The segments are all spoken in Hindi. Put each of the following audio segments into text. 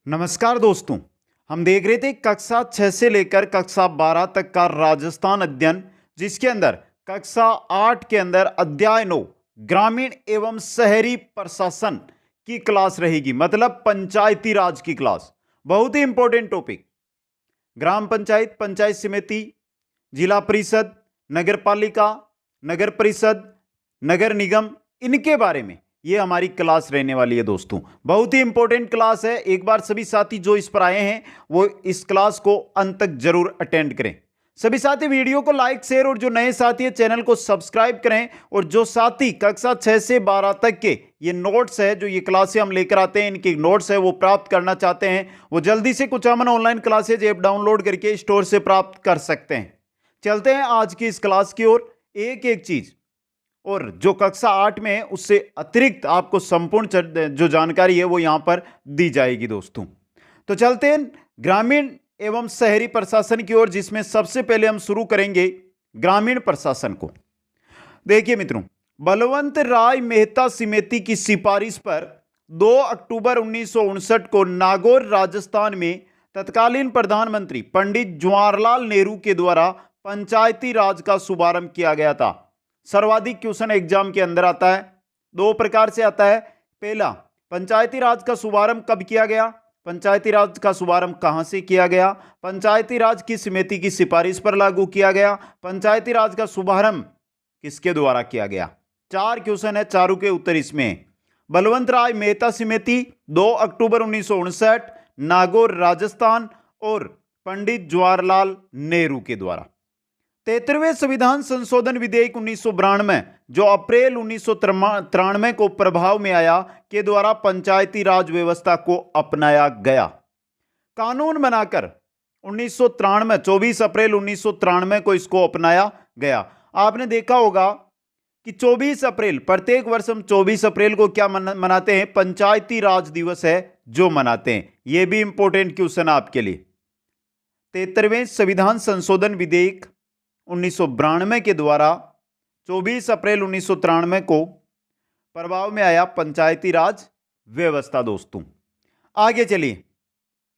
नमस्कार दोस्तों। हम देख रहे थे कक्षा 6 से लेकर कक्षा 12 तक का राजस्थान अध्ययन, जिसके अंदर कक्षा 8 के अंदर अध्याय 9 ग्रामीण एवं शहरी प्रशासन की क्लास रहेगी, मतलब पंचायती राज की क्लास। बहुत ही इंपॉर्टेंट टॉपिक। ग्राम पंचायत, पंचायत समिति, जिला परिषद, नगर पालिका, नगर परिषद, नगर निगम, इनके बारे में ये हमारी क्लास रहने वाली है दोस्तों। बहुत ही इंपॉर्टेंट क्लास है। एक बार सभी साथी जो इस पर आए हैं वो इस क्लास को अंत तक जरूर अटेंड करें। सभी साथी वीडियो को लाइक, शेयर और जो नए साथी है चैनल को सब्सक्राइब करें। और जो साथी कक्षा 6 से 12 तक के ये नोट्स है, जो ये क्लासें हम लेकर आते हैं, इनके नोट्स है वो प्राप्त करना चाहते हैं, वो जल्दी से Kuchaman online classes app download करके स्टोर से प्राप्त कर सकते हैं। चलते हैं आज की इस क्लास की ओर। एक एक चीज और जो कक्षा 8 में है उससे अतिरिक्त आपको संपूर्ण जो जानकारी है वो यहां पर दी जाएगी दोस्तों। तो चलते हैं ग्रामीण एवं शहरी प्रशासन की ओर, जिसमें सबसे पहले हम शुरू करेंगे ग्रामीण प्रशासन को। देखिए मित्रों, बलवंत राय मेहता समिति की सिफारिश पर 2 अक्टूबर 1959 को नागौर राजस्थान में तत्कालीन प्रधानमंत्री पंडित जवाहरलाल नेहरू के द्वारा पंचायती राज का शुभारंभ किया गया था। सर्वाधिक क्वेश्चन एग्जाम के अंदर आता है, दो प्रकार से आता है। पहला, पंचायती राज का शुभारंभ कब किया गया, पंचायती राज का शुभारंभ कहां से किया गया, पंचायती राज की समिति की सिफारिश पर लागू किया गया, पंचायती राज का शुभारंभ किसके द्वारा किया गया। 4 क्वेश्चन है, चारों के उत्तर इसमें। बलवंत राय मेहता समिति 2 अक्टूबर 1959 नागौर राजस्थान और पंडित जवाहरलाल नेहरू के द्वारा। 73वें संविधान संशोधन विधेयक 1992 जो अप्रैल 1993 को प्रभाव में आया के द्वारा पंचायती राज व्यवस्था को अपनाया गया। कानून बनाकर 1993 24 अप्रैल 1993 को इसको अपनाया गया। आपने देखा होगा कि 24 अप्रैल, प्रत्येक वर्ष हम 24 अप्रैल को क्या मनाते हैं, पंचायती राज दिवस है जो मनाते हैं। यह भी इंपॉर्टेंट क्वेश्चन आपके लिए। 73वें संविधान संशोधन विधेयक 1992 के द्वारा 24 अप्रैल 1993 को प्रभाव में आया पंचायती राज व्यवस्था दोस्तों। आगे चलिए,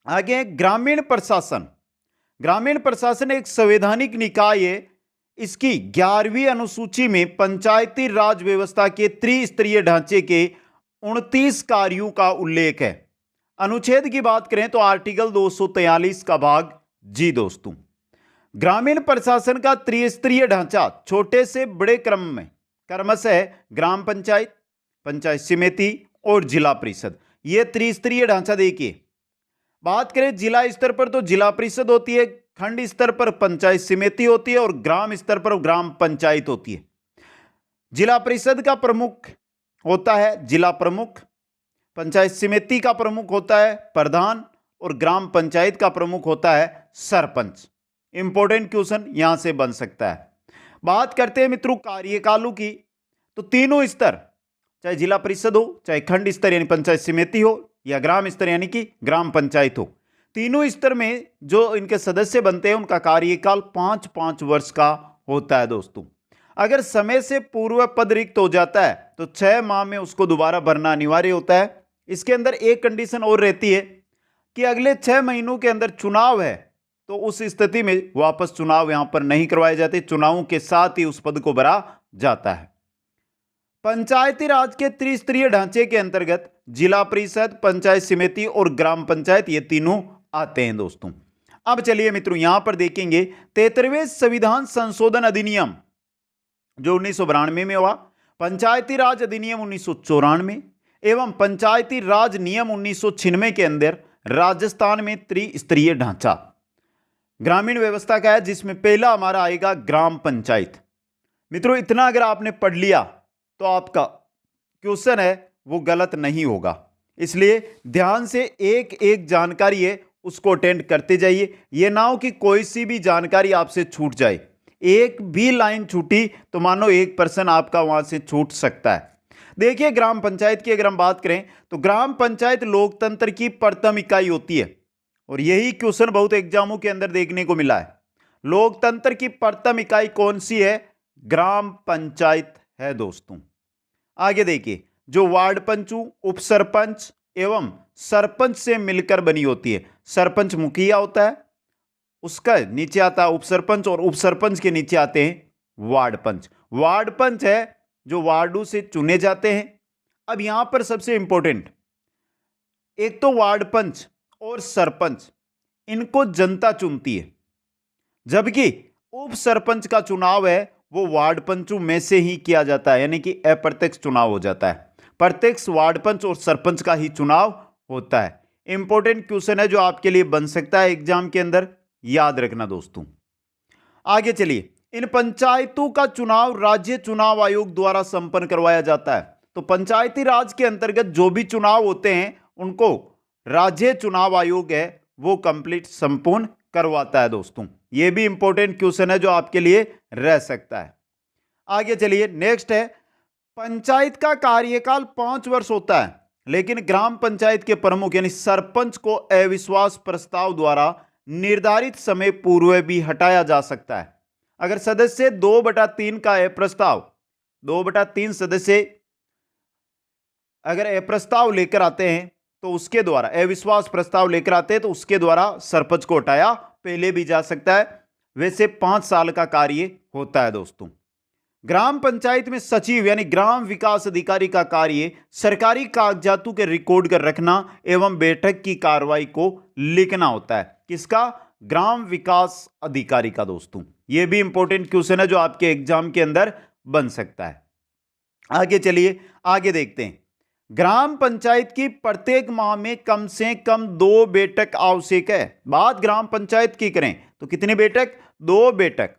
आगे ग्रामीण प्रशासन। ग्रामीण प्रशासन एक संवैधानिक निकाय है। इसकी 11वीं अनुसूची में पंचायती राज व्यवस्था के त्रिस्तरीय ढांचे के 29 कार्यों का उल्लेख है। अनुच्छेद की बात करें तो आर्टिकल 243 का भाग जी दोस्तों। ग्रामीण प्रशासन का त्रिस्तरीय ढांचा छोटे से बड़े क्रम में क्रमशः ग्राम पंचायत, पंचायत समिति और जिला परिषद। यह त्रिस्तरीय ढांचा देखिए। बात करें जिला स्तर पर तो जिला परिषद होती है, खंड स्तर पर पंचायत समिति होती है और ग्राम स्तर पर ग्राम पंचायत होती है। जिला परिषद का प्रमुख होता है जिला प्रमुख, पंचायत समिति का प्रमुख होता है प्रधान और ग्राम पंचायत का प्रमुख होता है सरपंच। इंपॉर्टेंट क्वेश्चन यहां से बन सकता है। बात करते हैं मित्रों कार्यकालों की, तो तीनों स्तर, चाहे जिला परिषद हो, चाहे खंड स्तर यानी पंचायत समिति हो, या ग्राम स्तर यानी कि ग्राम पंचायत हो, तीनों स्तर में जो इनके सदस्य बनते हैं उनका कार्यकाल 5-5 वर्ष का होता है दोस्तों। अगर समय से पूर्व पद रिक्त हो जाता है तो 6 माह में उसको दोबारा भरना अनिवार्य होता है। इसके अंदर एक कंडीशन और रहती है कि अगले 6 महीनों के अंदर चुनाव है तो उस स्थिति में वापस चुनाव यहां पर नहीं करवाए जाते, चुनावों के साथ ही उस पद को भरा जाता है। पंचायती राज के त्रिस्तरीय ढांचे के अंतर्गत जिला परिषद, पंचायत समिति और ग्राम पंचायत ये तीनों आते हैं दोस्तों। अब चलिए मित्रों यहां पर देखेंगे 73वें संविधान संशोधन अधिनियम जो 1992 में हुआ, पंचायती राज अधिनियम 1994 एवं पंचायती राज नियम 1996 के अंदर राजस्थान में त्रिस्तरीय ढांचा ग्रामीण व्यवस्था का है, जिसमें पहला हमारा आएगा ग्राम पंचायत। मित्रों इतना अगर आपने पढ़ लिया तो आपका क्वेश्चन है वो गलत नहीं होगा, इसलिए ध्यान से एक एक जानकारी है उसको अटेंड करते जाइए। यह ना हो कि कोई सी भी जानकारी आपसे छूट जाए, एक भी लाइन छूटी तो मानो 1% आपका वहां से छूट सकता है। देखिए ग्राम पंचायत की अगर हम बात करें तो ग्राम पंचायत लोकतंत्र की प्रथम इकाई होती है और यही क्वेश्चन बहुत एग्जामों के अंदर देखने को मिला है। लोकतंत्र की प्रथम इकाई कौन सी है, ग्राम पंचायत है दोस्तों। आगे देखिए, जो वार्ड पंचू, उप सरपंच एवं सरपंच से मिलकर बनी होती है। सरपंच मुखिया होता है, उसका नीचे आता है उप सरपंच, और उप सरपंच के नीचे आते हैं वार्ड पंच। वार्ड पंच है जो वार्डों से चुने जाते हैं। अब यहां पर सबसे इंपॉर्टेंट, एक तो वार्ड पंच और सरपंच, इनको जनता चुनती है, जबकि उप सरपंच का चुनाव है वो वार्ड पंचों में से ही किया जाता है, यानी कि अप्रत्यक्ष चुनाव हो जाता है। प्रत्यक्ष वार्ड पंच और सरपंच का ही चुनाव होता है। इंपॉर्टेंट क्वेश्चन है जो आपके लिए बन सकता है एग्जाम के अंदर, याद रखना दोस्तों। आगे चलिए, इन पंचायतों का चुनाव राज्य चुनाव आयोग द्वारा संपन्न करवाया जाता है। तो पंचायती राज के अंतर्गत जो भी चुनाव होते हैं उनको राज्य चुनाव आयोग है वो कंप्लीट संपूर्ण करवाता है दोस्तों। यह भी इंपॉर्टेंट क्वेश्चन है जो आपके लिए रह सकता है। आगे चलिए, नेक्स्ट है, पंचायत का कार्यकाल 5 वर्ष होता है, लेकिन ग्राम पंचायत के प्रमुख यानी सरपंच को अविश्वास प्रस्ताव द्वारा निर्धारित समय पूर्व भी हटाया जा सकता है। अगर सदस्य 2/3 का प्रस्ताव, 2/3 सदस्य अगर प्रस्ताव लेकर आते हैं तो उसके द्वारा, अविश्वास प्रस्ताव लेकर आते हैं तो उसके द्वारा सरपंच को हटाया पहले भी जा सकता है। वैसे 5 साल का कार्य होता है दोस्तों। ग्राम पंचायत में सचिव यानी ग्राम विकास अधिकारी का कार्य सरकारी कागजातों के रिकॉर्ड कर रखना एवं बैठक की कार्रवाई को लिखना होता है। किसका? ग्राम विकास अधिकारी का दोस्तों। यह भी इंपॉर्टेंट क्वेश्चन है जो आपके एग्जाम के अंदर बन सकता है। आगे चलिए, आगे देखते हैं। ग्राम पंचायत की प्रत्येक माह में कम से कम 2 बैठक आवश्यक है। बात ग्राम पंचायत की करें तो कितनी बैठक? 2 बैठक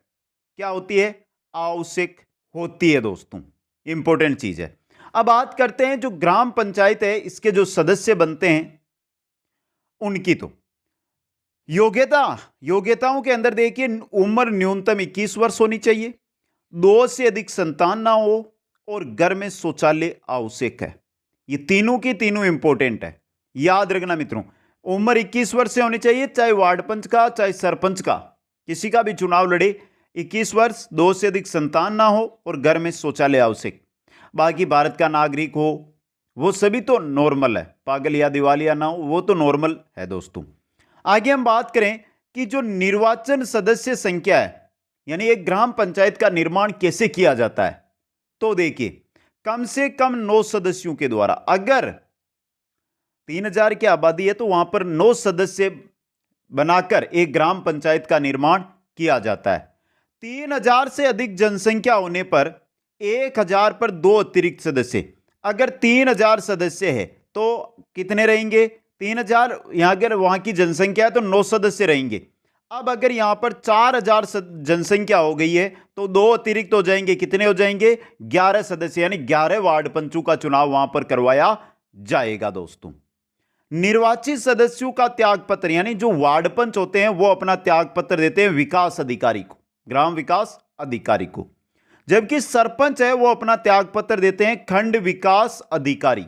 क्या होती है? आवश्यक होती है दोस्तों। इंपॉर्टेंट चीज है। अब बात करते हैं जो ग्राम पंचायत है इसके जो सदस्य बनते हैं उनकी तो योग्यताओं के अंदर देखिए, उम्र न्यूनतम 21 वर्ष होनी चाहिए, 2 से अधिक संतान ना हो और घर में शौचालय आवश्यक है। ये तीनों की तीनों इंपॉर्टेंट है, याद रखना मित्रों। उम्र 21 वर्ष से होनी चाहिए, चाहे वार्ड पंच का चाहे सरपंच का, किसी का भी चुनाव लड़े, 21 वर्ष, 2 से अधिक संतान ना हो और घर में शौचालय आवश्यक। बाकी भारत का नागरिक हो वो सभी तो नॉर्मल है, पागल या दिवालिया ना हो वो तो नॉर्मल है दोस्तों। आगे हम बात करें कि जो निर्वाचन सदस्य संख्या है यानी एक ग्राम पंचायत का निर्माण कैसे किया जाता है, तो देखिए कम से कम 9 सदस्यों के द्वारा। अगर 3000 की आबादी है तो वहां पर 9 सदस्य बनाकर एक ग्राम पंचायत का निर्माण किया जाता है। 3000 से अधिक जनसंख्या होने पर 1000 पर 2 अतिरिक्त सदस्य। अगर 3000 सदस्य है तो कितने रहेंगे? 3000, यहां अगर वहां की जनसंख्या है तो 9 सदस्य रहेंगे। अब अगर यहां पर 4000 जनसंख्या हो गई है तो 2 अतिरिक्त हो जाएंगे, कितने हो जाएंगे? 11 सदस्य, यानी 11 वार्ड पंचों का चुनाव वहां पर करवाया जाएगा दोस्तों। निर्वाचित सदस्यों का त्याग पत्र, यानी जो वार्ड पंच होते हैं वो अपना त्याग पत्र देते हैं विकास अधिकारी को, ग्राम विकास अधिकारी को, जबकि सरपंच है वो अपना त्याग पत्र देते हैं खंड विकास अधिकारी,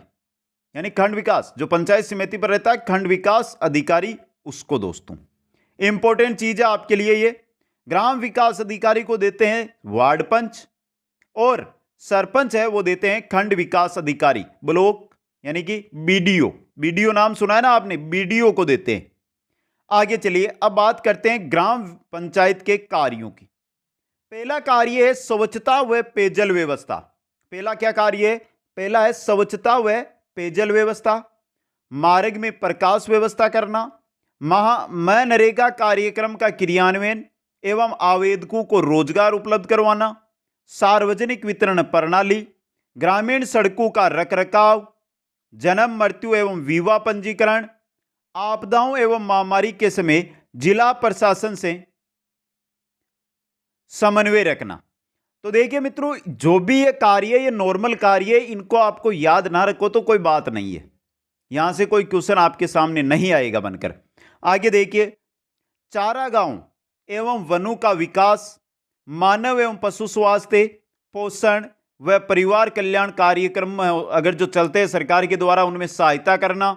यानी खंड विकास जो पंचायत समिति पर रहता है, खंड विकास अधिकारी उसको दोस्तों। इंपॉर्टेंट चीज है आपके लिए ये। ग्राम विकास अधिकारी को देते हैं वार्ड पंच और सरपंच है वो देते हैं खंड विकास अधिकारी, ब्लॉक यानी कि बीडीओ। बीडीओ नाम सुना है ना आपने, बीडीओ को देते हैं। आगे चलिए, अब बात करते हैं ग्राम पंचायत के कार्यों की। पहला कार्य है स्वच्छता व पेयजल व्यवस्था। पहला क्या कार्य है? पहला है स्वच्छता व पेयजल व्यवस्था, मार्ग में प्रकाश व्यवस्था करना, मनरेगा कार्यक्रम का क्रियान्वयन एवं आवेदकों को रोजगार उपलब्ध करवाना, सार्वजनिक वितरण प्रणाली, ग्रामीण सड़कों का रखरखाव, जन्म मृत्यु एवं विवाह पंजीकरण, आपदाओं एवं महामारी के समय जिला प्रशासन से समन्वय रखना। तो देखिए मित्रों, जो भी ये कार्य, ये नॉर्मल कार्य, इनको आपको याद ना रखो तो कोई बात नहीं है, यहां से कोई क्वेश्चन आपके सामने नहीं आएगा बनकर। आगे देखिए, चारागांव एवं वनों का विकास, मानव एवं पशु स्वास्थ्य, पोषण व परिवार कल्याण कार्यक्रम अगर जो चलते हैं सरकार के द्वारा उनमें सहायता करना,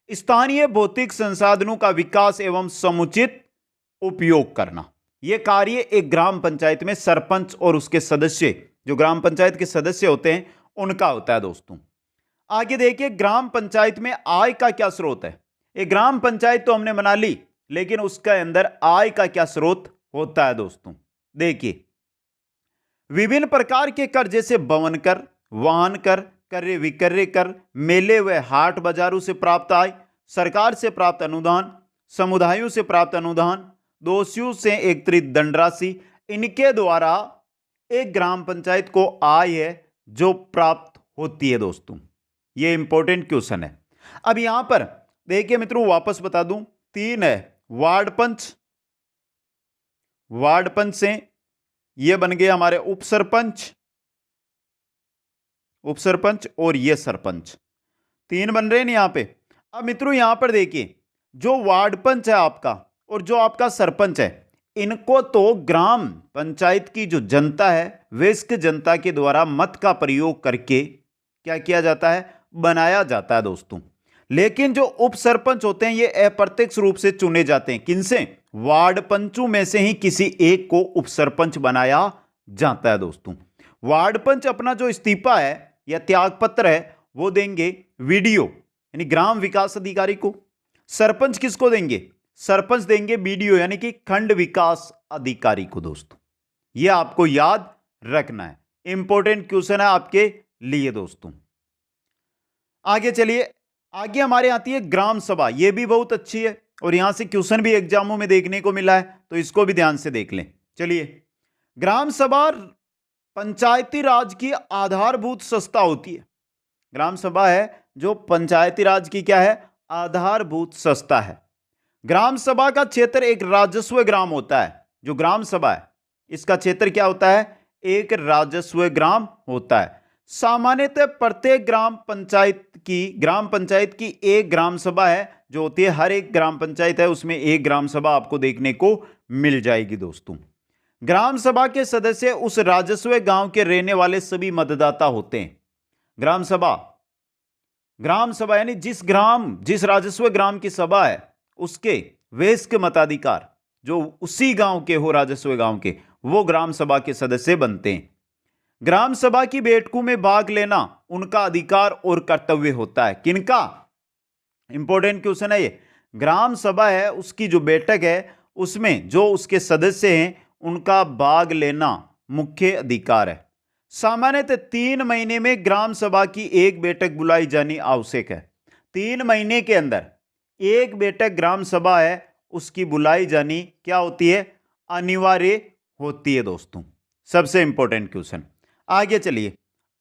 स्थानीय भौतिक संसाधनों का विकास एवं समुचित उपयोग करना। यह कार्य एक ग्राम पंचायत में सरपंच और उसके सदस्य, जो ग्राम पंचायत के सदस्य होते हैं, उनका होता है दोस्तों। आगे देखिए, ग्राम पंचायत में आय का क्या स्रोत है। एक ग्राम पंचायत तो हमने बना ली, लेकिन उसके अंदर आय का क्या स्रोत होता है दोस्तों। देखिए, विभिन्न प्रकार के कर जैसे भवन कर, वाहन कर, क्रय विक्रय कर, मेले व हाट बाजारों से प्राप्त आय, सरकार से प्राप्त अनुदान, समुदायों से प्राप्त अनुदान, दोषियों से एकत्रित दंड राशि, इनके द्वारा एक ग्राम पंचायत को आय है जो प्राप्त होती है दोस्तों। ये इंपॉर्टेंट क्वेश्चन है। अब यहां पर देखिए मित्रों, वापस बता दूं, 3 है वार्ड पंच, वार्ड पंच से ये बन गए हमारे उप सरपंच, उप सरपंच और ये सरपंच, 3 बन रहे हैं यहां पे। अब मित्रों यहां पर देखिए, जो वार्ड पंच है आपका और जो आपका सरपंच है, इनको तो ग्राम पंचायत की जो जनता है, वयस्क जनता के द्वारा मत का प्रयोग करके क्या किया जाता है, बनाया जाता है दोस्तों। लेकिन जो उप सरपंच होते हैं, ये अप्रत्यक्ष रूप से चुने जाते हैं। किनसे? वार्ड पंचों में से ही किसी एक को उप सरपंच बनाया जाता है दोस्तों। वार्ड पंच अपना जो इस्तीफा है या त्याग पत्र है वो देंगे वीडीओ यानी ग्राम विकास अधिकारी को। सरपंच किसको देंगे? सरपंच देंगे बीडीओ यानी कि खंड विकास अधिकारी को दोस्तों। यह आपको याद रखना है, इंपॉर्टेंट क्वेश्चन है आपके लिए दोस्तों। आगे चलिए, आगे हमारे आती है ग्राम सभा। यह भी बहुत अच्छी है और यहां से क्वेश्चन भी एग्जामों में देखने को मिला है, तो इसको भी ध्यान से देख लें। चलिए, ग्राम सभा पंचायती राज की आधारभूत संस्था होती है। ग्राम सभा है जो पंचायती राज की क्या है, आधारभूत संस्था है। ग्राम सभा का क्षेत्र एक राजस्व ग्राम होता है। जो ग्राम सभा है इसका क्षेत्र क्या होता है, एक राजस्व ग्राम होता है। सामान्यतः प्रत्येक ग्राम पंचायत की एक ग्राम सभा है जो होती है। हर एक ग्राम पंचायत है उसमें एक ग्राम सभा आपको देखने को मिल जाएगी दोस्तों। ग्राम सभा के सदस्य उस राजस्व गांव के रहने वाले सभी मतदाता होते हैं। ग्राम सभा यानी जिस राजस्व ग्राम की सभा है उसके वयस्क मताधिकार जो उसी गांव के हो, राजस्व गांव के, वो ग्राम सभा के सदस्य बनते हैं। ग्राम सभा की बैठकों में भाग लेना उनका अधिकार और कर्तव्य होता है। किनका? इंपॉर्टेंट क्वेश्चन है ये। ग्राम सभा है उसकी जो बैठक है उसमें जो उसके सदस्य हैं उनका भाग लेना मुख्य अधिकार है। सामान्यतः 3 महीने में ग्राम सभा की एक बैठक बुलाई जानी आवश्यक है। 3 महीने के अंदर एक बैठक ग्राम सभा है उसकी बुलाई जानी क्या होती है, अनिवार्य होती है दोस्तों। सबसे इंपॉर्टेंट क्वेश्चन। आगे चलिए,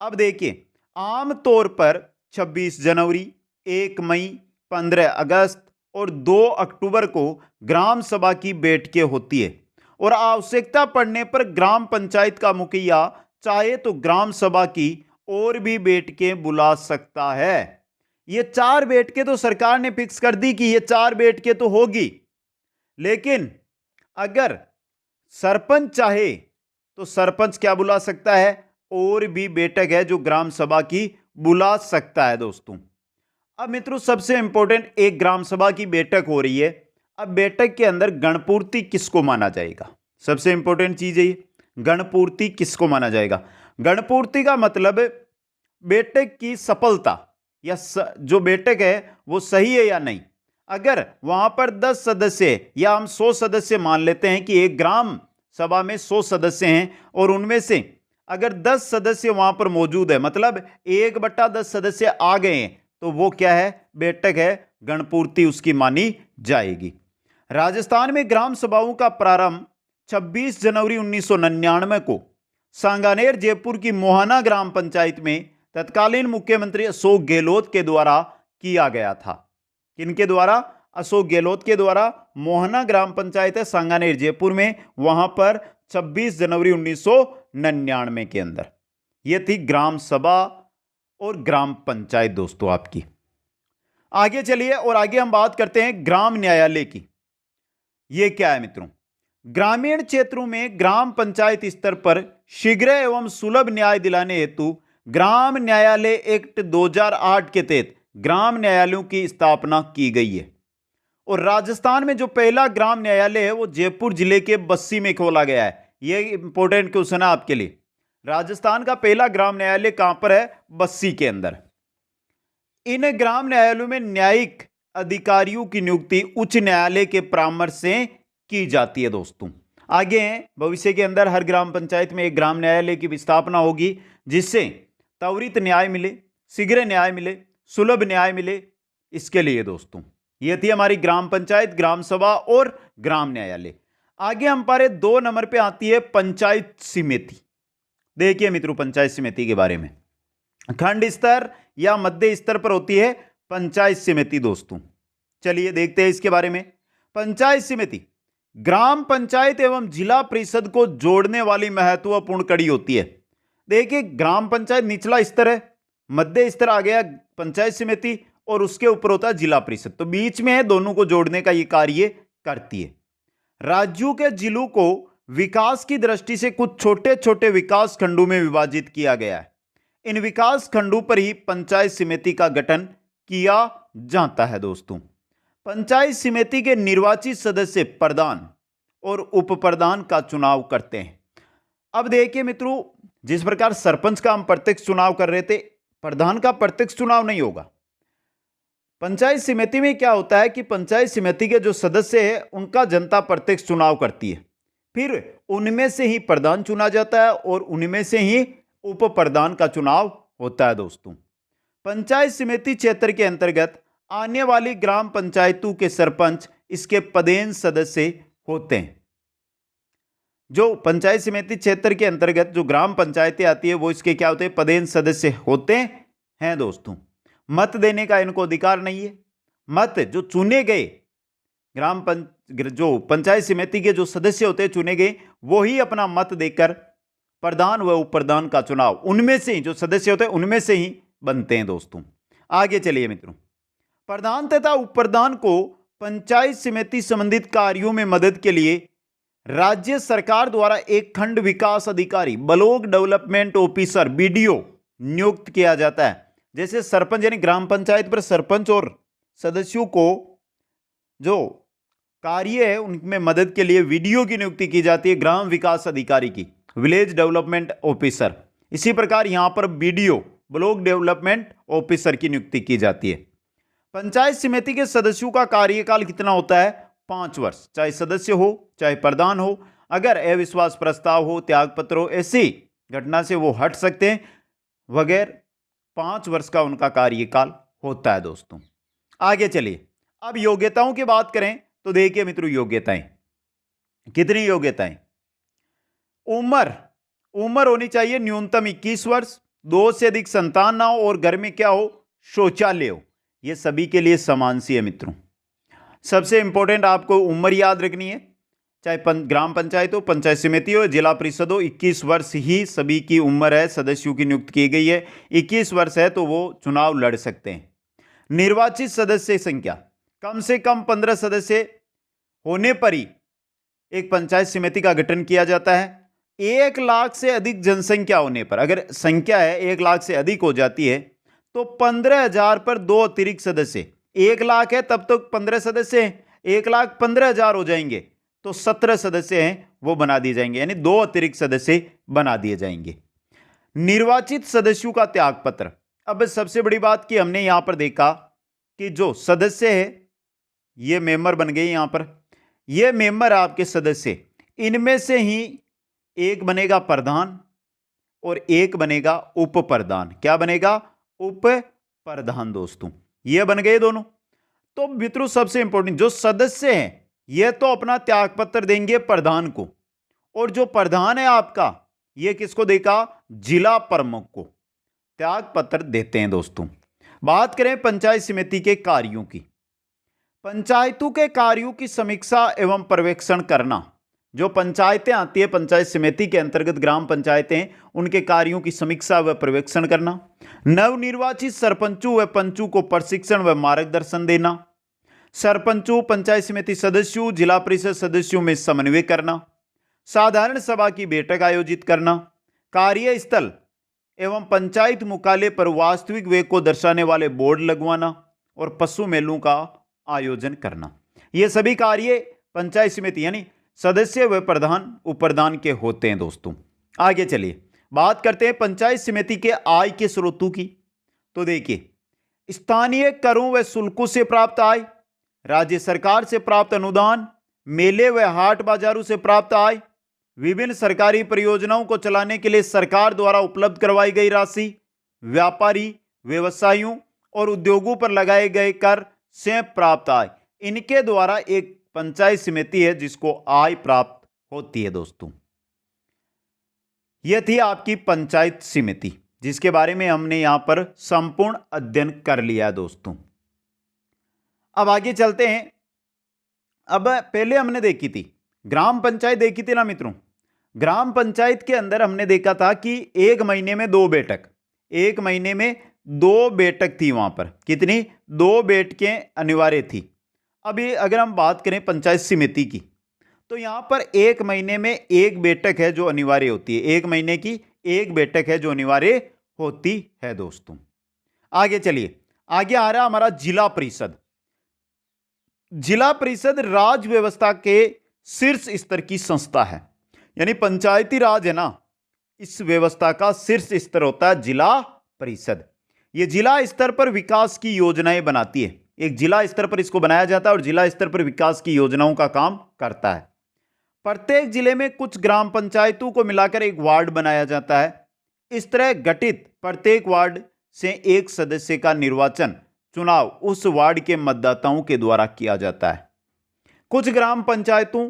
अब देखिए, आमतौर पर 26 जनवरी, 1 मई, 15 अगस्त और 2 अक्टूबर को ग्राम सभा की बैठकें होती है और आवश्यकता पड़ने पर ग्राम पंचायत का मुखिया चाहे तो ग्राम सभा की और भी बैठकें बुला सकता है। ये 4 बैठकें तो सरकार ने फिक्स कर दी कि ये 4 बैठकें तो होगी, लेकिन अगर सरपंच चाहे तो सरपंच क्या बुला सकता है, और भी बैठक है जो ग्राम सभा की बुला सकता है दोस्तों। अब मित्रों सबसे इंपॉर्टेंट, एक ग्राम सभा की बैठक हो रही है। अब बैठक के अंदर गणपूर्ति किसको माना जाएगा? सबसे इंपॉर्टेंट चीज है ये, गणपूर्ति किसको माना जाएगा? गणपूर्ति का मतलब बैठक की सफलता या जो बैठक है वो सही है या नहीं। अगर वहां पर 10 सदस्य या हम 100 सदस्य मान लेते हैं कि एक ग्राम सभा में 100 सदस्य हैं और उनमें से अगर 10 सदस्य वहां पर मौजूद है, मतलब 1/10 सदस्य आ गए हैं, तो वो क्या है, बैठक है, गणपूर्ति उसकी मानी जाएगी। राजस्थान में ग्राम सभाओं का प्रारंभ 26 जनवरी 1999 को सांगानेर जयपुर की मोहाना ग्राम पंचायत में तत्कालीन मुख्यमंत्री अशोक गहलोत के द्वारा किया गया था। किनके द्वारा? अशोक गहलोत के द्वारा। मोहाना ग्राम पंचायत है सांगानेर जयपुर में, वहां पर 26 जनवरी 1999 के अंदर। यह थी ग्राम सभा और ग्राम पंचायत दोस्तों आपकी। आगे चलिए और आगे हम बात करते हैं ग्राम न्यायालय की। यह क्या है मित्रों? ग्रामीण क्षेत्रों में ग्राम पंचायत स्तर पर शीघ्र एवं सुलभ न्याय दिलाने हेतु ग्राम न्यायालय एक्ट 2008 के तहत ग्राम न्यायालयों की स्थापना की गई है। और राजस्थान में जो पहला ग्राम न्यायालय है वो जयपुर जिले के बस्सी में खोला गया है। यह इंपॉर्टेंट क्वेश्चन है आपके लिए। राजस्थान का पहला ग्राम न्यायालय कहां पर है? बस्सी के अंदर। इन ग्राम न्यायालयों में न्यायिक अधिकारियों की नियुक्ति उच्च न्यायालय के परामर्श से की जाती है दोस्तों। आगे हैं, भविष्य के अंदर हर ग्राम पंचायत में एक ग्राम न्यायालय की स्थापना होगी, जिससे त्वरित न्याय मिले, शीघ्र न्याय मिले, सुलभ न्याय मिले। इसके लिए दोस्तों ये थी हमारी ग्राम पंचायत, ग्राम सभा और ग्राम न्यायालय। आगे हमारे 2 नंबर पे आती है पंचायत समिति। देखिए मित्रों, पंचायत समिति के बारे में खंड स्तर या मध्य स्तर पर होती है पंचायत समिति दोस्तों। चलिए देखते हैं इसके बारे में। पंचायत समिति ग्राम पंचायत एवं जिला परिषद को जोड़ने वाली महत्वपूर्ण कड़ी होती है। देखिए, ग्राम पंचायत निचला स्तर है, मध्य स्तर आ गया पंचायत समिति, और उसके ऊपर होता है जिला परिषद, तो बीच में है, दोनों को जोड़ने का ये कार्य करती है। राज्यों के जिलों को विकास की दृष्टि से कुछ छोटे छोटे विकास खंडों में विभाजित किया गया है। इन विकास खंडों पर ही पंचायत समिति का गठन किया जाता है दोस्तों। पंचायत समिति के निर्वाचित सदस्य प्रधान और उप प्रधान का चुनाव करते हैं। अब देखिए मित्रों, जिस प्रकार सरपंच का हम प्रत्यक्ष चुनाव कर रहे थे, प्रधान का प्रत्यक्ष चुनाव नहीं होगा। पंचायत समिति में क्या होता है कि पंचायत समिति के जो सदस्य हैं उनका जनता प्रत्यक्ष चुनाव करती है, फिर उनमें से ही प्रधान चुना जाता है और उनमें से ही उप प्रधान का चुनाव होता है दोस्तों। पंचायत समिति क्षेत्र के अंतर्गत आने वाली ग्राम पंचायतों के सरपंच इसके पदेन सदस्य होते हैं। जो पंचायत समिति क्षेत्र के अंतर्गत जो ग्राम पंचायतें आती है वो इसके क्या होते हैं, पदेन सदस्य होते हैं दोस्तों। मत देने का इनको अधिकार नहीं है। मत जो चुने गए जो पंचायत समिति के जो सदस्य होते हैं चुने गए, वो ही अपना मत देकर प्रधान व उप प्रधान का चुनाव उनमें से ही जो सदस्य होते हैं उनमें से ही बनते हैं दोस्तों। आगे चलिए मित्रों, प्रधान तथा उप प्रधान को पंचायत समिति संबंधित कार्यों में मदद के लिए राज्य सरकार द्वारा एक खंड विकास अधिकारी, ब्लॉक डेवलपमेंट ऑफिसर, बीडीओ नियुक्त किया जाता है। जैसे सरपंच यानी ग्राम पंचायत पर सरपंच और सदस्यों को जो कार्य है उनमें मदद के लिए वीडीओ की नियुक्ति की जाती है, ग्राम विकास अधिकारी की, विलेज डेवलपमेंट ऑफिसर। इसी प्रकार यहां पर बीडीओ, ब्लॉक डेवलपमेंट ऑफिसर की नियुक्ति की जाती है। पंचायत समिति के सदस्यों का कार्यकाल कितना होता है? 5 वर्ष, चाहे सदस्य हो चाहे प्रधान हो। अगर अविश्वास प्रस्ताव हो, त्यागपत्र हो, ऐसी घटना से वो हट सकते हैं, वगैर 5 वर्ष का उनका कार्यकाल होता है दोस्तों। आगे चलिए, अब योग्यताओं की बात करें तो देखिए मित्रों, योग्यताएं कितनी योग्यताएं? उम्र होनी चाहिए न्यूनतम 21 वर्ष, 2 से अधिक संतान ना हो और घर में क्या हो, शौचालय हो। यह सभी के लिए समान सी है मित्रों। सबसे इंपॉर्टेंट आपको उम्र याद रखनी है, चाहे ग्राम पंचायत हो, पंचायत समिति हो, जिला परिषद हो, 21 वर्ष ही सभी की उम्र है। सदस्यों की नियुक्ति की गई है, 21 वर्ष है तो वो चुनाव लड़ सकते हैं। निर्वाचित सदस्य संख्या कम से कम 15 सदस्य होने पर ही एक पंचायत समिति का गठन किया जाता है। 1 लाख से अधिक जनसंख्या होने पर, अगर संख्या है 1 लाख से अधिक हो जाती है तो 15,000 पर 2 अतिरिक्त सदस्य, 1 लाख है तब तक 15 सदस्य हैं, 1,15,000 हो जाएंगे तो 17 सदस्य हैं वो बना दिए जाएंगे, यानी 2 अतिरिक्त सदस्य बना दिए जाएंगे। निर्वाचित सदस्यों का त्यागपत्र। अब सबसे बड़ी बात कि हमने यहां पर देखा कि जो सदस्य है ये मेंबर बन गए, यहां पर ये मेंबर आपके सदस्य, इनमें से ही एक बनेगा प्रधान और एक बनेगा उप प्रधान। क्या बनेगा? उप प्रधान दोस्तों, ये बन गए दोनों। तो मित्रों सबसे इंपॉर्टेंट, जो सदस्य हैं ये तो अपना त्यागपत्र देंगे प्रधान को, और जो प्रधान है आपका ये किसको देगा? जिला प्रमुख को त्यागपत्र देते हैं दोस्तों। बात करें पंचायत समिति के कार्यों की। पंचायतों के कार्यों की समीक्षा एवं पर्यवेक्षण करना। जो पंचायतें आती है पंचायत समिति के अंतर्गत, ग्राम पंचायतें, उनके कार्यों की समीक्षा व पर्यवेक्षण करना। नवनिर्वाचित सरपंचों व पंचों को प्रशिक्षण व मार्गदर्शन देना। सरपंचों, पंचायत समिति सदस्यों, जिला परिषद सदस्यों में समन्वय करना। साधारण सभा की बैठक आयोजित करना। कार्यस्थल एवं पंचायत मुख्यालय पर वास्तविक व्यय को दर्शाने वाले बोर्ड लगवाना और पशु मेलों का आयोजन करना। ये सभी कार्य पंचायत समिति यानी सदस्य व प्रधान उप प्रधान के होते हैं दोस्तों। आगे चलिए बात करते हैं पंचायत समिति के आय के स्रोतों की। तो देखिए, स्थानीय करों व शुल्कों से प्राप्त आय, राज्य सरकार से प्राप्त अनुदान, मेले व हाट बाजारों से प्राप्त आय, विभिन्न सरकारी परियोजनाओं को चलाने के लिए सरकार द्वारा उपलब्ध करवाई गई राशि, व्यापारी, व्यवसायियों और उद्योगों पर लगाए गए कर से प्राप्त आय, इनके द्वारा एक पंचायत समिति है जिसको आय प्राप्त होती है दोस्तों। यह थी आपकी पंचायत समिति, जिसके बारे में हमने यहां पर संपूर्ण अध्ययन कर लिया है दोस्तों। अब आगे चलते हैं। अब पहले हमने देखी थी ग्राम पंचायत, देखी थी ना मित्रों। ग्राम पंचायत के अंदर हमने देखा था कि एक महीने में 2 बैठक, एक महीने में 2 बैठक थी वहां पर। कितनी? 2 बैठकें अनिवार्य थी। अभी अगर हम बात करें पंचायत समिति की, तो यहां पर एक महीने में 1 बैठक है जो अनिवार्य होती है। एक महीने की 1 बैठक है जो अनिवार्य होती है दोस्तों। आगे चलिए, आगे आ रहा हमारा जिला परिषद। जिला परिषद राज्य व्यवस्था के शीर्ष स्तर की संस्था है, यानी पंचायती राज है ना, इस व्यवस्था का शीर्ष स्तर होता है जिला परिषद। यह जिला स्तर पर विकास की योजनाएं बनाती है। एक जिला स्तर पर इसको बनाया जाता है और जिला स्तर पर विकास की योजनाओं का काम करता है। प्रत्येक जिले में कुछ ग्राम पंचायतों को मिलाकर एक वार्ड बनाया जाता है। इस तरह गठित प्रत्येक वार्ड से एक सदस्य का निर्वाचन चुनाव उस वार्ड के मतदाताओं के द्वारा किया जाता है। कुछ ग्राम पंचायतों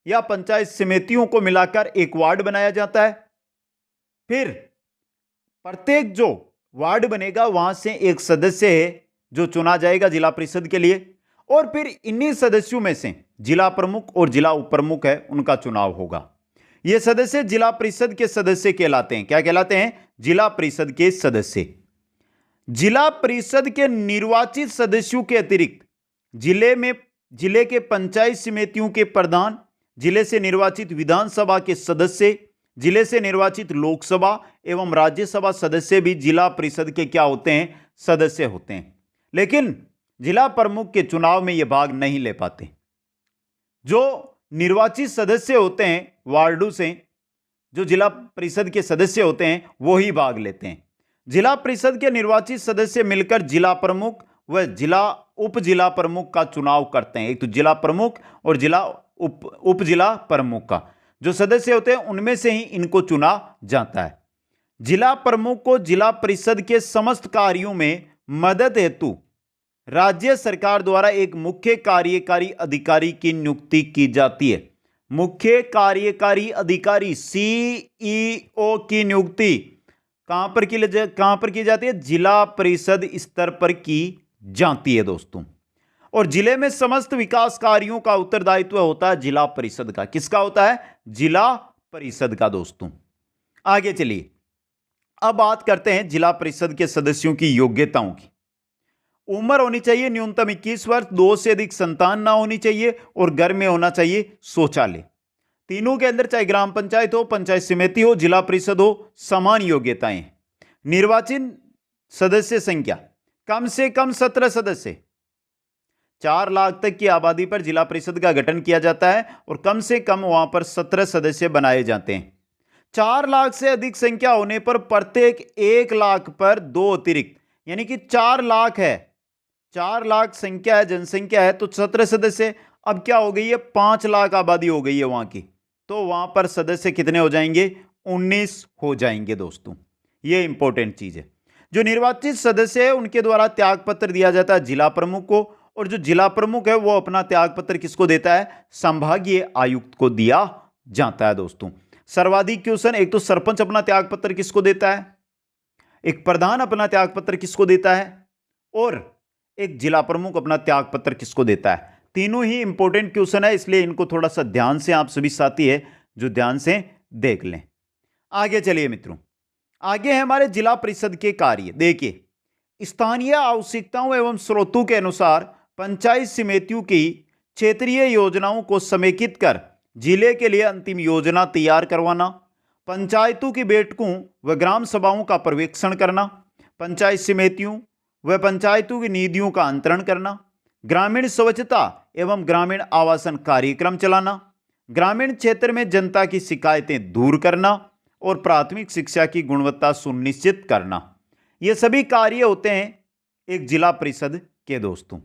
या पंचायत समितियों को मिलाकर एक वार्ड बनाया जाता है। फिर प्रत्येक जो वार्ड बनेगा वहां से एक सदस्य है जो चुना जाएगा जिला परिषद के लिए, और फिर इन्हीं सदस्यों में से जिला प्रमुख और जिला उप प्रमुख है उनका चुनाव होगा। ये सदस्य जिला परिषद के सदस्य कहलाते हैं। क्या कहलाते हैं? जिला परिषद के सदस्य। जिला परिषद के निर्वाचित सदस्यों के अतिरिक्त जिले के पंचायत समितियों के प्रधान, जिले से निर्वाचित विधानसभा के सदस्य, जिले से निर्वाचित लोकसभा एवं राज्यसभा सदस्य भी जिला परिषद के क्या होते हैं? सदस्य होते हैं। लेकिन जिला प्रमुख के चुनाव में ये भाग नहीं ले पाते। जो निर्वाचित सदस्य होते हैं वार्डों से, जो जिला परिषद के सदस्य होते हैं वो ही भाग लेते हैं। जिला परिषद के निर्वाचित सदस्य मिलकर जिला प्रमुख व जिला उप जिला प्रमुख का चुनाव करते हैं। एक तो जिला प्रमुख और जिला उप जिला प्रमुख का जो सदस्य होते हैं उनमें से ही इनको चुना जाता है। जिला प्रमुख को जिला परिषद के समस्त कार्यों में मदद हेतु राज्य सरकार द्वारा एक मुख्य कार्यकारी अधिकारी की नियुक्ति की जाती है। मुख्य कार्यकारी अधिकारी सीईओ की नियुक्ति कहां पर की जाती है? जिला परिषद स्तर पर की जाती है दोस्तों। और जिले में समस्त विकास कार्यों का उत्तरदायित्व होता है जिला परिषद का। किसका होता है? जिला परिषद का दोस्तों। आगे चलिए, अब बात करते हैं जिला परिषद के सदस्यों की योग्यताओं की। उम्र होनी चाहिए न्यूनतम 21 वर्ष, 2 से अधिक संतान ना होनी चाहिए और घर में होना चाहिए शौचालय। तीनों के अंदर चाहे ग्राम पंचायत हो, पंचायत समिति हो, जिला परिषद हो, समान योग्यताएं। निर्वाचित सदस्य संख्या कम से कम 17 सदस्य। 4 लाख तक की आबादी पर जिला परिषद का गठन किया जाता है और कम से कम वहां पर 17 सदस्य बनाए जाते हैं। 4 लाख से अधिक संख्या होने पर प्रत्येक 1 लाख पर 2 अतिरिक्त, यानी कि 4 लाख है, 4 लाख संख्या है, जनसंख्या है, तो 17 सदस्य। अब क्या हो गई है? 5 लाख आबादी हो गई है वहां की, तो वहां पर सदस्य कितने हो जाएंगे? 19 हो जाएंगे दोस्तों। यह इंपॉर्टेंट चीज है। जो निर्वाचित सदस्य है उनके द्वारा त्याग पत्र दिया जाता है जिला प्रमुख को, और जो जिला प्रमुख है वो अपना त्याग पत्र किसको देता है? संभागीय आयुक्त को दिया जाता है दोस्तों। सर्वाधिक क्वेश्चन, एक तो सरपंच अपना त्याग पत्र किसको देता है, एक प्रधान अपना त्याग पत्र किसको देता है, और एक जिला प्रमुख अपना त्याग पत्र किसको देता है। तीनों ही इंपॉर्टेंट क्वेश्चन है, इसलिए इनको थोड़ा सा ध्यान से आप सभी साथी है जो ध्यान से देख लें। आगे चलिए मित्रों, आगे है हमारे जिला परिषद के कार्य। देखिए, स्थानीय आवश्यकताओं एवं स्रोतों के अनुसार पंचायत समितियों की क्षेत्रीय योजनाओं को समेकित कर जिले के लिए अंतिम योजना तैयार करवाना, पंचायतों की बैठकों व ग्राम सभाओं का पर्यवेक्षण करना, पंचायत समितियों व पंचायतों की निधियों का अंतरण करना, ग्रामीण स्वच्छता एवं ग्रामीण आवासन कार्यक्रम चलाना, ग्रामीण क्षेत्र में जनता की शिकायतें दूर करना और प्राथमिक शिक्षा की गुणवत्ता सुनिश्चित करना। ये सभी कार्य होते हैं एक जिला परिषद के दोस्तों।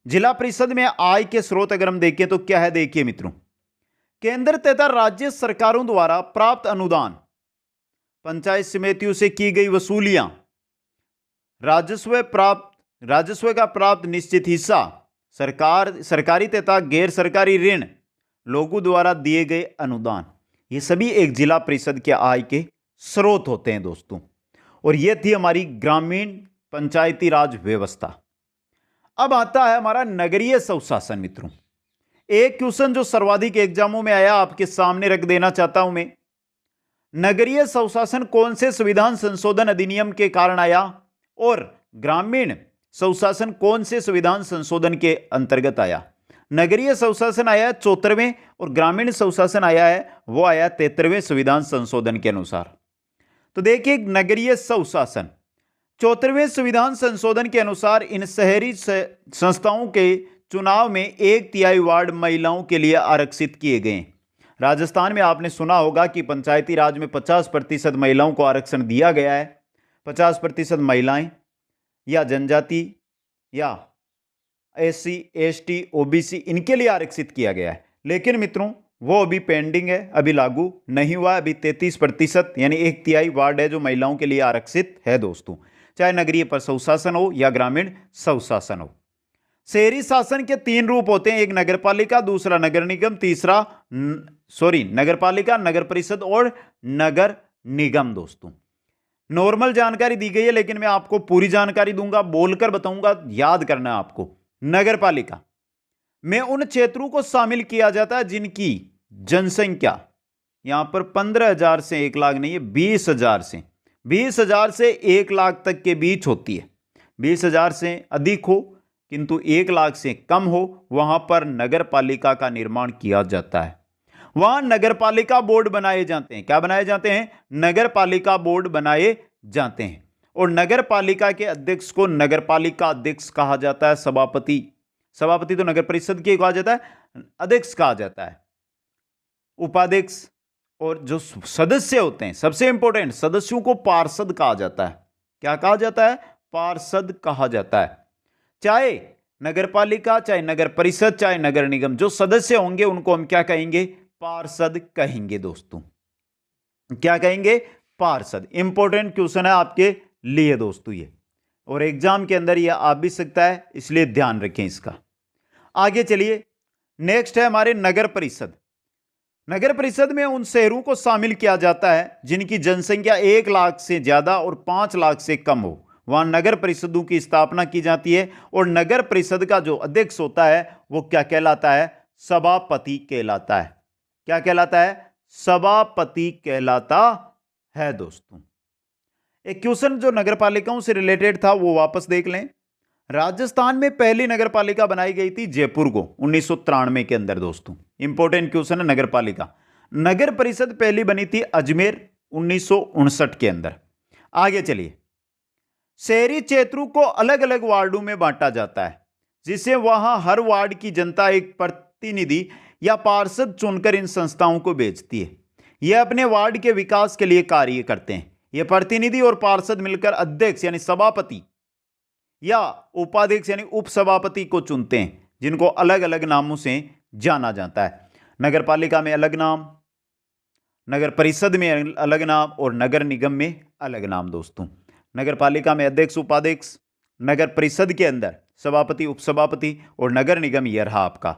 जिला परिषद में आय के स्रोत अगर हम देखें तो क्या है, देखिए मित्रों, केंद्र तथा राज्य सरकारों द्वारा प्राप्त अनुदान, पंचायत समितियों से की गई वसूलियां, राजस्व का प्राप्त निश्चित हिस्सा, सरकारी तथा गैर सरकारी ऋण, लोगों द्वारा दिए गए अनुदान, ये सभी एक जिला परिषद के आय के स्रोत होते हैं दोस्तों। और यह थी हमारी ग्रामीण पंचायती राज व्यवस्था। अब आता है हमारा नगरीय स्वशासन मित्रों। एक क्वेश्चन जो सर्वाधिक एग्जामों में आया, आपके सामने रख देना चाहता हूं मैं। नगरीय स्वशासन कौन से संविधान संशोधन अधिनियम के कारण आया और ग्रामीण स्वशासन कौन से संविधान संशोधन के अंतर्गत आया? नगरीय स्वशासन आया 74वें और ग्रामीण स्वशासन आया है वो आया 73वें संविधान संशोधन के अनुसार। तो देखिए, नगरीय स्वशासन 74वें संविधान संशोधन के अनुसार इन शहरी संस्थाओं के चुनाव में 1/3 वार्ड महिलाओं के लिए आरक्षित किए गए। राजस्थान में आपने सुना होगा कि पंचायती राज में 50% महिलाओं को आरक्षण दिया गया है। 50% महिलाएं या जनजाति या SC ST OBC इनके लिए आरक्षित किया गया है। लेकिन मित्रों वो अभी पेंडिंग है, अभी लागू नहीं हुआ। अभी 33% यानी 1/3 वार्ड है जो महिलाओं के लिए आरक्षित है दोस्तों, चाहे नगरीय स्वशासन हो या ग्रामीण स्वशासन हो। शहरी शासन के 3 रूप होते हैं, एक नगरपालिका, दूसरा नगर निगम, नगरपालिका, नगर परिषद और नगर निगम दोस्तों। नॉर्मल जानकारी दी गई है लेकिन मैं आपको पूरी जानकारी दूंगा, बोलकर बताऊंगा, याद करना है आपको। नगरपालिका में उन क्षेत्रों को शामिल किया जाता है जिनकी जनसंख्या यहां पर 15,000 से 1 लाख नहीं है, 20,000 से 1 लाख तक के बीच होती है। 20,000 से अधिक हो किंतु 1 लाख से कम हो, वहां पर नगरपालिका का निर्माण किया जाता है। वहां नगरपालिका बोर्ड बनाए जाते हैं। क्या बनाए जाते हैं? नगरपालिका बोर्ड बनाए जाते हैं। और नगरपालिका के अध्यक्ष को नगरपालिका अध्यक्ष कहा जाता है। सभापति तो नगर परिषद के कहा जाता है, अध्यक्ष कहा जाता है, उपाध्यक्ष। और जो सदस्य होते हैं, सबसे इंपॉर्टेंट, सदस्यों को पार्षद कहा जाता है। क्या कहा जाता है? पार्षद कहा जाता है। चाहे नगरपालिका, चाहे नगर परिषद, चाहे नगर निगम, जो सदस्य होंगे उनको हम क्या कहेंगे? पार्षद कहेंगे दोस्तों। क्या कहेंगे? पार्षद। इंपॉर्टेंट क्वेश्चन है आपके लिए दोस्तों ये, और एग्जाम के अंदर ये आ भी सकता है, इसलिए ध्यान रखें इसका। आगे चलिए, नेक्स्ट है हमारे नगर परिषद। नगर परिषद में उन शहरों को शामिल किया जाता है जिनकी जनसंख्या 1 लाख से ज्यादा और 5 लाख से कम हो, वहां नगर परिषदों की स्थापना की जाती है। और नगर परिषद का जो अध्यक्ष होता है वो क्या कहलाता है? सभापति कहलाता है। क्या कहलाता है? सभापति कहलाता है दोस्तों। एक क्वेश्चन जो नगरपालिकाओं से रिलेटेड था वो वापस देख लें। राजस्थान में पहली नगरपालिका बनाई गई थी जयपुर को 1993 के अंदर दोस्तों। इंपॉर्टेंट क्वेश्चन है नगरपालिका। नगर परिषद पहली बनी थी अजमेर 1959 के अंदर। आगे चलिए, शहरी क्षेत्रों को अलग अलग वार्डों में बांटा जाता है, जिसे वहां हर वार्ड की जनता एक प्रतिनिधि या पार्षद चुनकर इन संस्थाओं को भेजती है। यह अपने वार्ड के विकास के लिए कार्य करते हैं। यह प्रतिनिधि और पार्षद मिलकर अध्यक्ष यानी सभापति या उपाध्यक्ष यानी उपसभापति को चुनते हैं, जिनको अलग अलग नामों से जाना जाता है। नगरपालिका में अलग नाम, नगर परिषद में अलग नाम और नगर निगम में अलग नाम दोस्तों। नगरपालिका में अध्यक्ष उपाध्यक्ष, नगर परिषद के अंदर सभापति उपसभापति और नगर निगम यह रहा आपका।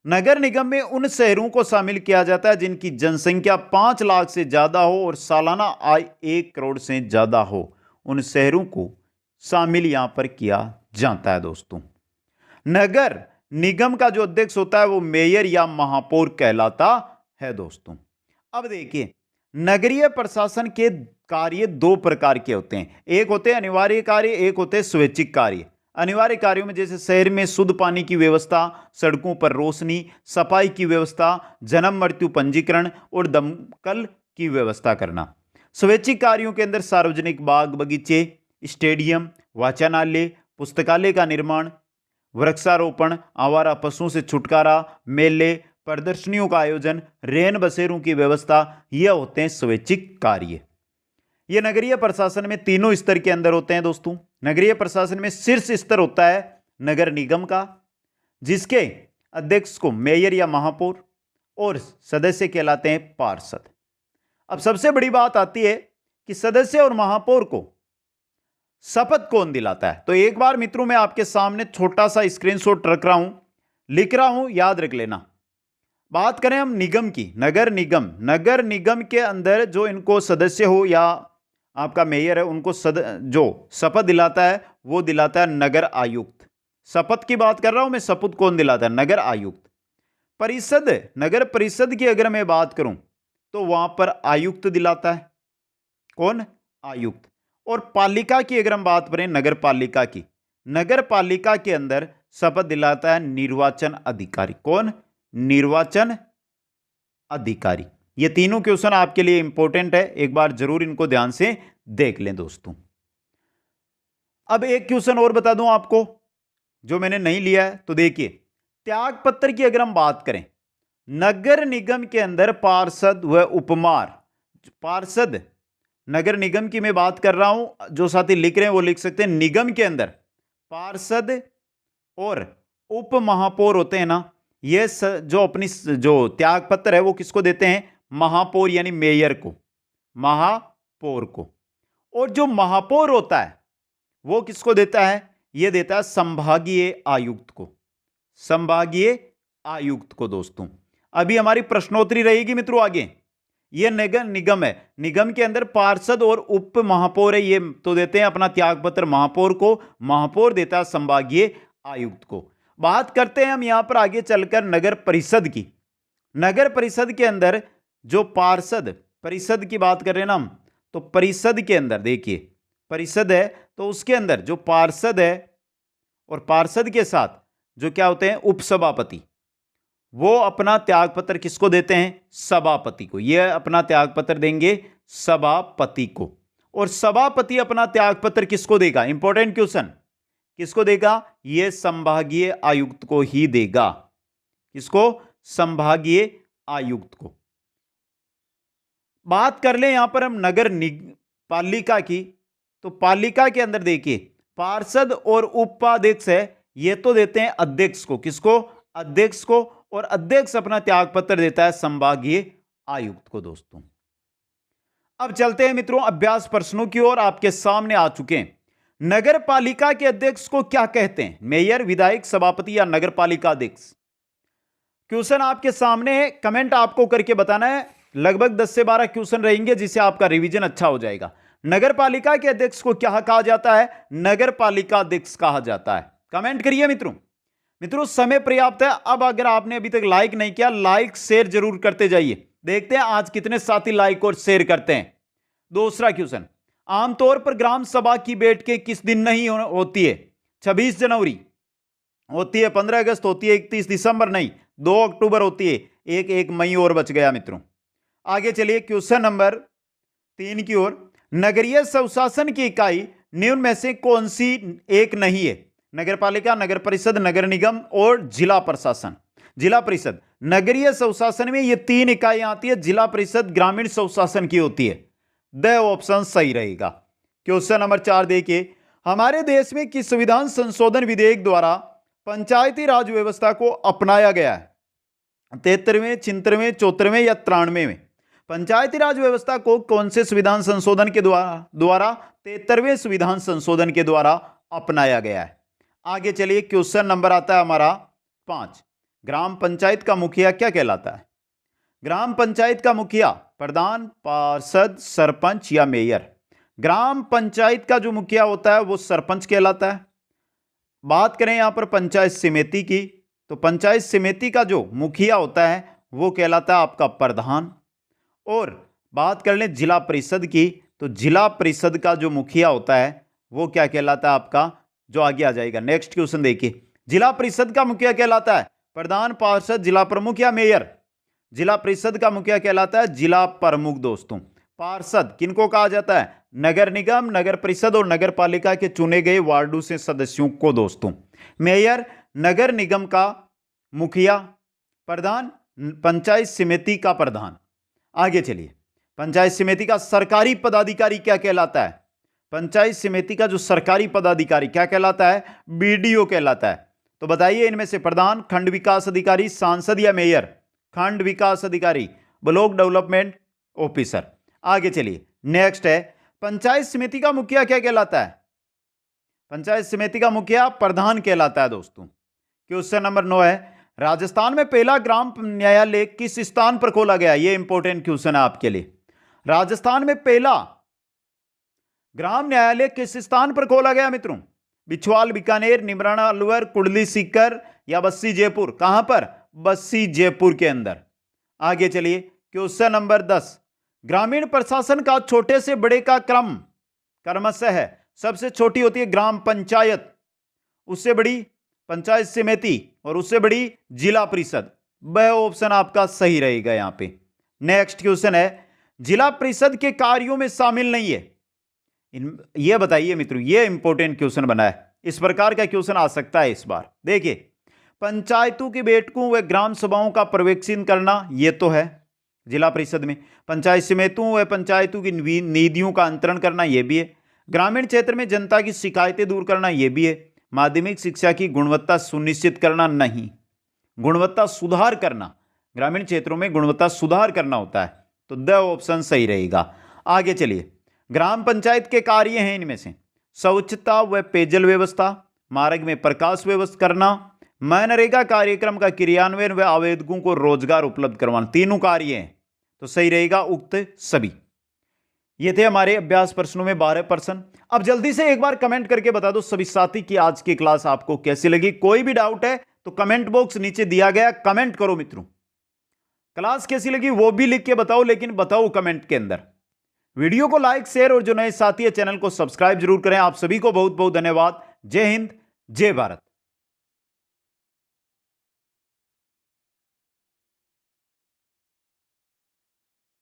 नगर निगम में उन शहरों को शामिल किया जाता है जिनकी जनसंख्या 5 लाख से ज्यादा हो और सालाना आय 1 करोड़ से ज्यादा हो। उन शहरों को शामिल यहां पर किया जाता है दोस्तों। नगर निगम का जो अध्यक्ष होता है वो मेयर या महापौर कहलाता है दोस्तों। अब देखिए, नगरीय प्रशासन के कार्य 2 प्रकार के होते हैं। एक होते हैं अनिवार्य कार्य, एक होते हैं स्वैच्छिक कार्य। अनिवार्य कार्यों में जैसे शहर में शुद्ध पानी की व्यवस्था, सड़कों पर रोशनी, सफाई की व्यवस्था, जन्म मृत्यु पंजीकरण और दमकल की व्यवस्था करना। स्वैच्छिक कार्यों के अंदर सार्वजनिक बाग बगीचे, स्टेडियम, वाचनालय, पुस्तकालय का निर्माण, वृक्षारोपण, आवारा पशुओं से छुटकारा, मेले, प्रदर्शनियों का आयोजन, रैन बसेरों की व्यवस्था, यह होते हैं स्वैच्छिक कार्य। ये नगरीय प्रशासन में तीनों स्तर के अंदर होते हैं दोस्तों। नगरीय प्रशासन में शीर्ष स्तर होता है नगर निगम का, जिसके अध्यक्ष को मेयर या महापौर और सदस्य कहलाते हैं पार्षद। अब सबसे बड़ी बात आती है कि सदस्य और महापौर को शपथ कौन दिलाता है। तो एक बार मित्रों मैं आपके सामने छोटा सा स्क्रीनशॉट रख रहा हूं, लिख रहा हूं, याद रख लेना। बात करें हम निगम की, नगर निगम के अंदर जो इनको सदस्य हो या आपका मेयर है, उनको जो शपथ दिलाता है वो दिलाता है नगर आयुक्त। शपथ की बात कर रहा हूं मैं, शपथ कौन दिलाता है? नगर आयुक्त। परिषद, नगर परिषद की अगर मैं बात करूं तो वहां पर आयुक्त दिलाता है। कौन? आयुक्त। और पालिका की अगर हम बात करें, नगर पालिका की, नगर पालिका के अंदर शपथ दिलाता है निर्वाचन अधिकारी। कौन? निर्वाचन अधिकारी। ये तीनों क्वेश्चन आपके लिए इंपॉर्टेंट है, एक बार जरूर इनको ध्यान से देख लें दोस्तों। अब एक क्वेश्चन और बता दूं आपको जो मैंने नहीं लिया है, तो देखिए त्याग पत्र की अगर हम बात करें, नगर निगम के अंदर पार्षद व उपमार, पार्षद नगर निगम की मैं बात कर रहा हूं, जो साथी लिख रहे हैं वो लिख सकते हैं निगम के अंदर पार्षद और उप महापौर होते हैं ना, ये जो अपनी जो त्याग पत्र है वो किसको देते हैं? महापौर यानी मेयर को, महापौर को। और जो महापौर होता है वो किसको देता है? ये देता है संभागीय आयुक्त को, संभागीय आयुक्त को दोस्तों। अभी हमारी प्रश्नोत्तरी रहेगी मित्रों आगे। ये नगर निगम है, निगम के अंदर पार्षद और उप महापौर है, ये तो देते हैं अपना त्याग पत्र महापौर को, महापौर देता है संभागीय आयुक्त को। बात करते हैं हम यहां पर आगे चलकर नगर परिषद की। नगर परिषद के अंदर जो पार्षद, परिषद की बात कर रहे हैं ना हम, तो परिषद के अंदर देखिए परिषद है तो उसके अंदर जो पार्षद है और पार्षद के साथ जो क्या होते हैं उपसभापति, वो अपना त्यागपत्र किसको देते हैं? सभापति को। ये अपना त्यागपत्र देंगे सभापति को। और सभापति अपना त्यागपत्र किसको देगा? इंपॉर्टेंट क्वेश्चन, किसको देगा? ये संभागीय आयुक्त को ही देगा। किसको? संभागीय आयुक्त को। बात कर ले यहां पर हम नगर पालिका की, तो पालिका के अंदर देखिए पार्षद और उपाध्यक्ष है, ये तो देते हैं अध्यक्ष को। किसको? अध्यक्ष को। और अध्यक्ष अपना त्यागपत्र देता है संभागीय आयुक्त को दोस्तों। अब चलते हैं मित्रों अभ्यास प्रश्नों की ओर, आपके सामने आ चुके हैं। नगर पालिका के अध्यक्ष को क्या कहते हैं? मेयर, विधायक, सभापति या नगर पालिका अध्यक्ष? क्वेश्चन आपके सामने है, कमेंट आपको करके बताना है। लगभग 10 से 12 क्वेश्चन रहेंगे जिससे आपका रिवीजन अच्छा हो जाएगा। नगर पालिका के अध्यक्ष को क्या कहा जाता है? नगर पालिका अध्यक्ष कहा जाता है। कमेंट करिए मित्रों। मित्रों समय पर्याप्त है। अब अगर आपने अभी तक लाइक नहीं किया, लाइक शेयर जरूर करते जाइए। देखते हैं आज कितने साथी लाइक और शेयर करते हैं। दूसरा क्वेश्चन, आमतौर पर ग्राम सभा की बैठकें किस दिन नहीं होती है? 26 जनवरी होती है, 15 अगस्त होती है, 31 दिसंबर नहीं, 2 अक्टूबर होती है, एक मई और बच गया मित्रों। आगे चलिए क्वेश्चन नंबर 3 की ओर। नगरीय स्वशासन की इकाई निम्न में से कौन सी एक नहीं है? नगर पालिका, नगर परिषद, नगर निगम और जिला प्रशासन। जिला परिषद, नगरीय स्वशासन में ये 3 इकाइयां आती है। जिला परिषद ग्रामीण स्वशासन की होती है। द ऑप्शन सही रहेगा। क्वेश्चन नंबर 4 देखिए, हमारे देश में किस संविधान संशोधन विधेयक द्वारा पंचायती राज व्यवस्था को अपनाया गया है? 73वें, 76वें, 74वें या 93वें में? पंचायती राज व्यवस्था को कौन से संविधान संशोधन के द्वारा 73वें संविधान संशोधन के द्वारा अपनाया गया है। आगे चलिए क्वेश्चन नंबर आता है हमारा 5। ग्राम पंचायत का मुखिया क्या कहलाता है? ग्राम पंचायत का मुखिया प्रधान, पार्षद, सरपंच या मेयर? ग्राम पंचायत का जो मुखिया होता है वो सरपंच कहलाता है। बात करें यहां पर पंचायत समिति की, तो पंचायत समिति का जो मुखिया होता है वो कहलाता है आपका प्रधान। और बात कर लें जिला परिषद की, तो जिला परिषद का जो मुखिया होता है वो क्या कहलाता है आपका, जो आगे आ जाएगा। नेक्स्ट क्वेश्चन देखिए, जिला परिषद का मुखिया कहलाता है प्रधान, पार्षद, जिला प्रमुख या मेयर? जिला परिषद का मुखिया कहलाता है जिला प्रमुख दोस्तों। पार्षद किनको कहा जाता है? नगर निगम, नगर परिषद और नगर पालिका के चुने गए वार्डों से सदस्यों को दोस्तों। मेयर नगर निगम का मुखिया, प्रधान पंचायत समिति का प्रधान। आगे चलिए, पंचायत समिति का सरकारी पदाधिकारी क्या कहलाता है? पंचायत समिति का जो सरकारी पदाधिकारी क्या कहलाता है? बीडीओ कहलाता है। तो बताइए इनमें से प्रधान, खंड विकास अधिकारी, सांसद या मेयर? खंड विकास अधिकारी, ब्लॉक डेवलपमेंट ऑफिसर। आगे चलिए, नेक्स्ट है पंचायत समिति का मुखिया क्या कहलाता है? पंचायत समिति का मुखिया प्रधान कहलाता है दोस्तों। क्वेश्चन नंबर 9 है राजस्थान में पहला ग्राम न्यायालय किस स्थान पर खोला गया? यह इंपॉर्टेंट क्वेश्चन है आपके लिए। राजस्थान में पहला ग्राम न्यायालय किस स्थान पर खोला गया मित्रों? बिछवाल, बीकानेर, निमराना, अलवर, कुंडली सीकर या बस्सी जयपुर? कहां पर? बस्सी जयपुर के अंदर। आगे चलिए, क्वेश्चन नंबर 10 ग्रामीण प्रशासन का छोटे से बड़े का क्रम क्रमशः है। सबसे छोटी होती है ग्राम पंचायत, उससे बड़ी पंचायत समिति और उससे बड़ी जिला परिषद। वह ऑप्शन आपका सही रहेगा यहां पे। नेक्स्ट क्वेश्चन है जिला परिषद के कार्यों में शामिल नहीं है। यह बताइए मित्रों, यह इंपॉर्टेंट क्वेश्चन बना है। इस प्रकार का क्वेश्चन आ सकता है इस बार। देखिए, पंचायतों की बैठकों व ग्राम सभाओं का पर्यवेक्षण करना, यह तो है जिला परिषद में। पंचायत समितियों व पंचायतों की निधियों का अंतरण करना, यह भी है। ग्रामीण क्षेत्र में जनता की शिकायतें दूर करना, यह भी है। माध्यमिक शिक्षा की गुणवत्ता सुनिश्चित करना नहीं, गुणवत्ता सुधार करना। ग्रामीण क्षेत्रों में गुणवत्ता सुधार करना होता है। तो द ऑप्शन सही रहेगा। आगे चलिए, ग्राम पंचायत के कार्य हैं इनमें से शौचता व पेयजल व्यवस्था, मार्ग में प्रकाश व्यवस्था करना, मनरेगा कार्यक्रम का क्रियान्वयन व आवेदकों को रोजगार उपलब्ध करवाना। तीनों कार्य हैं, तो सही रहेगा उक्त सभी। ये थे हमारे अभ्यास प्रश्नों में 12 प्रश्न। अब जल्दी से एक बार कमेंट करके बता दो सभी साथी कि आज की क्लास आपको कैसी लगी। कोई भी डाउट है तो कमेंट बॉक्स नीचे दिया गया, कमेंट करो मित्रों। क्लास कैसी लगी वो भी लिख के बताओ, लेकिन बताओ कमेंट के अंदर। वीडियो को लाइक, शेयर और जो नए साथी है चैनल को सब्सक्राइब जरूर करें। आप सभी को बहुत बहुत धन्यवाद। जय हिंद, जय भारत।